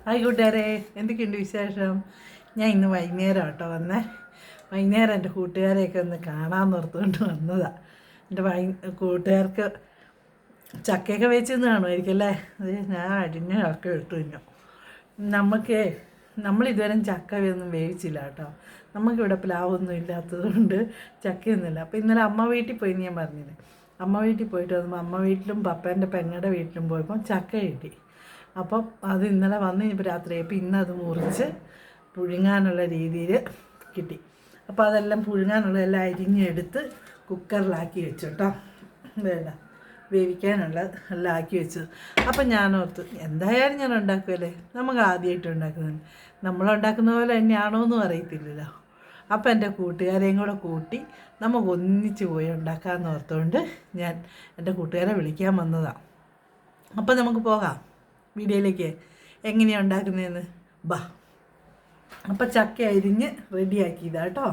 Hi കൂട്ടുകാരെ, എന്തൊക്കെയുണ്ട് വിശേഷം? ഞാൻ ഇന്ന് വൈകുന്നേരം കേട്ടോ വന്നേ. വൈകുന്നേരം എൻ്റെ കൂട്ടുകാരെയൊക്കെ ഒന്ന് കാണാൻ നിർത്തുകൊണ്ട് വന്നതാണ്. എൻ്റെ കൂട്ടുകാർക്ക് ചക്കയൊക്കെ വെച്ചെന്ന് കാണുമായിരിക്കും അല്ലേ? അത് ഞാൻ അടിഞ്ഞ ചക്ക ഇട്ടു തിന്നു. നമ്മളിതുവരെ ചക്ക ഒന്നും വേവിച്ചില്ല കേട്ടോ. നമുക്കിവിടെ പ്ലാവൊന്നും ഇല്ലാത്തത് കൊണ്ട് ചക്കയൊന്നുമില്ല. അപ്പോൾ ഇന്നലെ അമ്മ വീട്ടിൽ പോയി ഞാൻ പറഞ്ഞില്ലേ. അമ്മ വീട്ടിൽ പോയിട്ട് വന്നപ്പോൾ അമ്മ വീട്ടിലും പപ്പേൻ്റെ പെങ്ങളുടെ വീട്ടിലും പോയപ്പോൾ ചക്ക കിട്ടി. അപ്പം അത് ഇന്നലെ വന്ന് കഴിഞ്ഞപ്പോൾ രാത്രിയായപ്പോൾ ഇന്നത് മുറിച്ച് പുഴുങ്ങാനുള്ള രീതിയിൽ കിട്ടി. അപ്പോൾ അതെല്ലാം പുഴുങ്ങാനുള്ളതെല്ലാം അരിഞ്ഞെടുത്ത് കുക്കറിലാക്കി വെച്ചു കേട്ടോ. വേണ്ട വേവിക്കാനുള്ള എല്ലാം ആക്കി വെച്ചു. അപ്പം ഞാനോർത്തു എന്തായാലും ഞാൻ ഉണ്ടാക്കുമല്ലേ, നമുക്ക് ആദ്യമായിട്ട് ഉണ്ടാക്കുന്നത്, നമ്മളുണ്ടാക്കുന്ന പോലെ തന്നെയാണോ എന്നും അറിയത്തില്ലല്ലോ. അപ്പം എൻ്റെ കൂട്ടുകാരെയും കൂടെ കൂട്ടി നമുക്ക് ഒന്നിച്ച് പോയി ഉണ്ടാക്കാമെന്ന് ഓർത്തുകൊണ്ട് ഞാൻ എൻ്റെ കൂട്ടുകാരെ വിളിക്കാൻ വന്നതാണ്. അപ്പം നമുക്ക് പോകാം വീഡിയോയിലേക്ക്, എങ്ങനെയാണ് ഉണ്ടാക്കുന്നതെന്ന്. ബാ. അപ്പം ചക്ക അരിഞ്ഞ് റെഡിയാക്കിയതാണ് കേട്ടോ.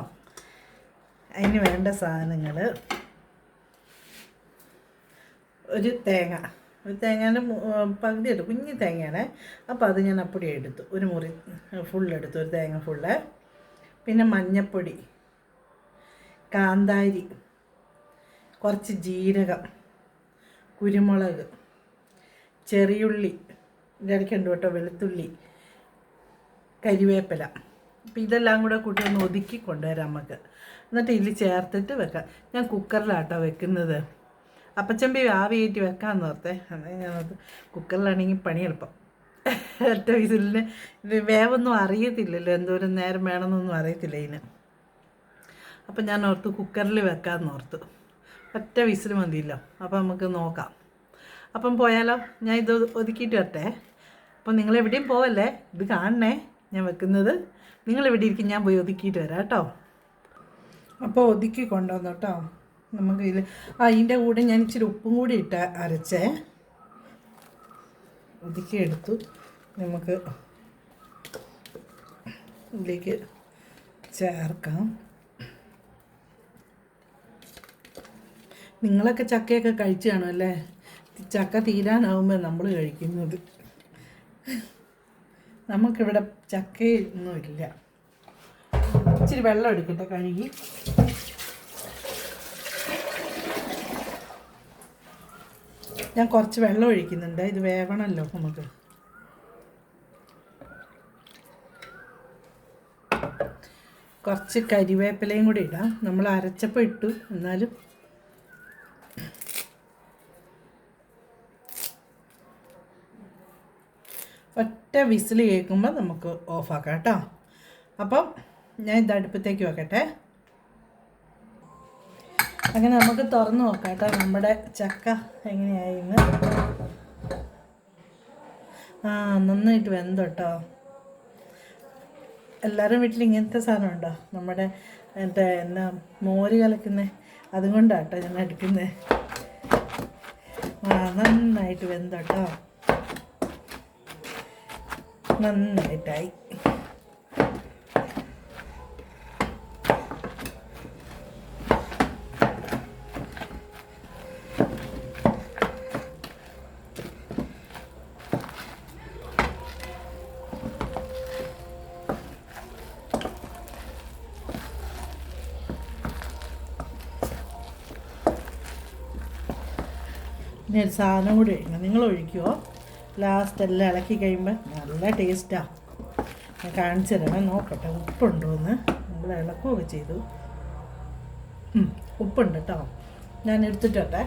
അതിന് വേണ്ട സാധനങ്ങൾ: ഒരു തേങ്ങേൻ്റെ പകുതി എടുത്തു, കുഞ്ഞു തേങ്ങയാണ്. അപ്പോൾ അത് ഞാൻ അപ്പടി എടുത്തു, ഒരു മുറി ഫുള്ളെടുത്തു, ഒരു തേങ്ങ ഫുള്ള്. പിന്നെ മഞ്ഞൾപ്പൊടി, കാന്താരി, കുറച്ച് ജീരകം, കുരുമുളക്, ചെറിയുള്ളി ഇടയ്ക്കുണ്ട് കേട്ടോ, വെളുത്തുള്ളി, കരിവേപ്പില. അപ്പോൾ ഇതെല്ലാം കൂടെ കൂട്ടി ഒന്ന് ഒതുക്കി കൊണ്ടുവരാം നമുക്ക്. എന്നിട്ട് ഇതിൽ ചേർത്തിട്ട് വെക്കാം. ഞാൻ കുക്കറിലാട്ടോ വെക്കുന്നത്. അപ്പച്ചമ്പി ആവിയേറ്റി വെക്കാമെന്ന് ഓർത്തേ. അങ്ങനെ ഞാനത് കുക്കറിലാണെങ്കിൽ പണി എളുപ്പം. ഒറ്റ വിസിലിന് ഇത് വേവൊന്നും അറിയത്തില്ലല്ലോ, എന്തോരം നേരം വേണമെന്നൊന്നും അറിയത്തില്ല ഇതിന്. അപ്പം ഞാൻ ഓർത്തു കുക്കറിൽ വെക്കാമെന്ന് ഓർത്തു. ഒറ്റ വിസിൽ മതിയല്ലോ. അപ്പം നമുക്ക് നോക്കാം. അപ്പം പോയാലോ? ഞാൻ ഇത് ഒതുക്കിയിട്ട് വരട്ടെ. അപ്പം നിങ്ങളെവിടെയും പോവല്ലേ, ഇത് കാണണേ ഞാൻ വെക്കുന്നത്. നിങ്ങളെവിടെ ഇരിക്കും, ഞാൻ പോയി ഒതുക്കിയിട്ട് വരാം കേട്ടോ. അപ്പോൾ ഒതുക്കി കൊണ്ടുവന്നു കേട്ടോ. നമുക്ക് ഇതിൽ അതിൻ്റെ കൂടെ ഞാൻ ഇച്ചിരി ഉപ്പും കൂടി ഇട്ട് അരച്ചേ. ഒതുക്കി എടുത്തു. നമുക്ക് ഇതിലേക്ക് ചേർക്കാം. നിങ്ങളൊക്കെ ചക്കയൊക്കെ കഴിച്ചു കാണുമല്ലേ? ചക്ക തീരാനാവുമ്പോൾ നമ്മൾ കഴിക്കുന്നത്. നമുക്കിവിടെ ചക്കയൊന്നുമില്ല. ഇച്ചിരി വെള്ളം എടുക്കട്ടെ കഴുകി. ഞാൻ കുറച്ച് വെള്ളം ഒഴിക്കുന്നുണ്ട്, ഇത് വേവണമല്ലോ നമുക്ക്. കുറച്ച് കരിവേപ്പിലയും കൂടി ഇടാം. നമ്മൾ അരച്ചപ്പോൾ ഇട്ടു, എന്നാലും ഒറ്റ വിസിൽ കേൾക്കുമ്പോൾ നമുക്ക് ഓഫാക്കാം കേട്ടോ. അപ്പം ഞാൻ ഇത് അടുപ്പത്തേക്ക് വെക്കട്ടെ. അങ്ങനെ നമുക്ക് തുറന്ന് നോക്കാം കേട്ടോ നമ്മുടെ ചക്ക എങ്ങനെയായിന്ന്. നന്നായിട്ട് വെന്തു കേട്ടോ. എല്ലാവരും വീട്ടിൽ ഇങ്ങനത്തെ സാധനം ഉണ്ടോ? നമ്മുടെ എന്നാ മോര് കലക്കുന്നത്, അതുകൊണ്ടാണ് കേട്ടോ ഞാൻ എടുക്കുന്നത്. നന്നായിട്ട് വെന്തു കേട്ടോ, നന്നായിട്ടായി. പിന്നെ ഒരു സാധനം കൂടി ഒഴിക്കണം. നിങ്ങൾ ഒഴിക്കുമോ? ലാസ്റ്റ് എല്ലാം ഇളക്കി കഴിയുമ്പോൾ നല്ല ടേസ്റ്റാണ്. ഞാൻ കാണിച്ചു തരാം, നോക്കട്ടെ ഉപ്പുണ്ടോ എന്ന്. നമ്മൾ ഇളക്കുകയൊക്കെ ചെയ്തു. ഉപ്പുണ്ട് കേട്ടോ. ഞാൻ എടുത്തിട്ടോട്ടെ.